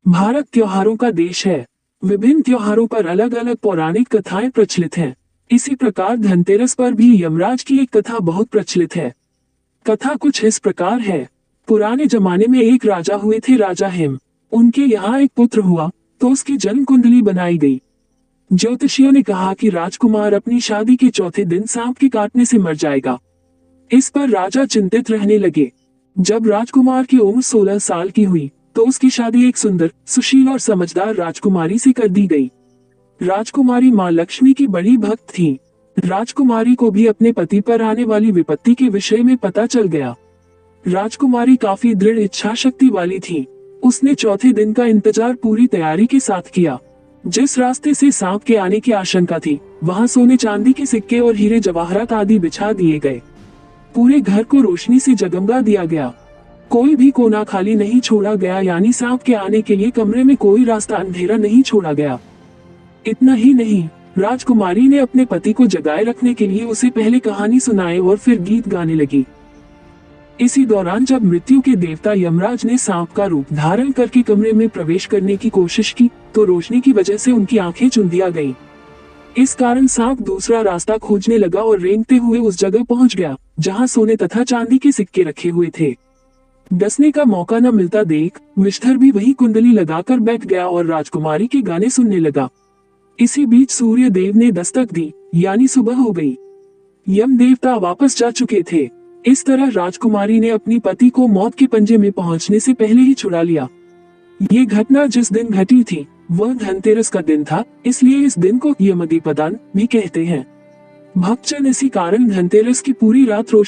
भारत त्योहारों का देश है। विभिन्न त्योहारों पर अलग अलग पौराणिक कथाएं प्रचलित हैं। इसी प्रकार धनतेरस पर भी यमराज की एक कथा बहुत प्रचलित है। कथा कुछ इस प्रकार है। पुराने जमाने में एक राजा हुए थे, राजा हेम। उनके यहाँ एक पुत्र हुआ तो उसकी जन्म कुंडली बनाई गई। ज्योतिषियों ने कहा कि राजकुमार अपनी शादी के चौथे दिन सांप के काटने से मर जाएगा। इस पर राजा चिंतित रहने लगे। जब राजकुमार की उम्र 16 साल की हुई तो उसकी शादी एक सुंदर, सुशील और समझदार राजकुमारी से कर दी गई। राजकुमारी माँ लक्ष्मी की बड़ी भक्त थी। राजकुमारी को भी अपने पति पर आने वाली विपत्ति के विषय में पता चल गया। राजकुमारी काफी दृढ़ इच्छा शक्ति वाली थी। उसने चौथे दिन का इंतजार पूरी तैयारी के साथ किया। जिस रास्ते से सांप के आने की आशंका थी, वहां सोने चांदी के सिक्के और हीरे जवाहरात आदि बिछा दिए गए। पूरे घर को रोशनी से जगमगा दिया गया। कोई भी कोना खाली नहीं छोड़ा गया, यानी सांप के आने के लिए कमरे में कोई रास्ता अंधेरा नहीं छोड़ा गया। इतना ही नहीं, राजकुमारी ने अपने पति को जगाए रखने के लिए उसे पहले कहानी सुनाई और फिर गीत गाने लगी। इसी दौरान जब मृत्यु के देवता यमराज ने सांप का रूप धारण करके कमरे में प्रवेश करने की कोशिश की तो रोशनी की वजह से उनकी आंखें चुंधिया गईं। इस कारण सांप दूसरा रास्ता खोजने लगा और रेंगते हुए उस जगह पहुंच गया जहां सोने तथा चांदी के सिक्के रखे हुए थे। डसने का मौका न मिलता देख विषधर भी वही कुंडली लगाकर बैठ गया और राजकुमारी के गाने सुनने लगा। इसी बीच सूर्य देव ने दस्तक दी, यानी सुबह हो गई। यम देवता वापस जा चुके थे। इस तरह राजकुमारी ने अपनी पति को मौत के पंजे में पहुंचने से पहले ही छुड़ा लिया। ये घटना जिस दिन घटी थी वह धनतेरस का दिन था, इसलिए इस दिन को यमदीपदान भी कहते हैं। भक्तजन इसी कारण धनतेरस की पूरी रात रोशनी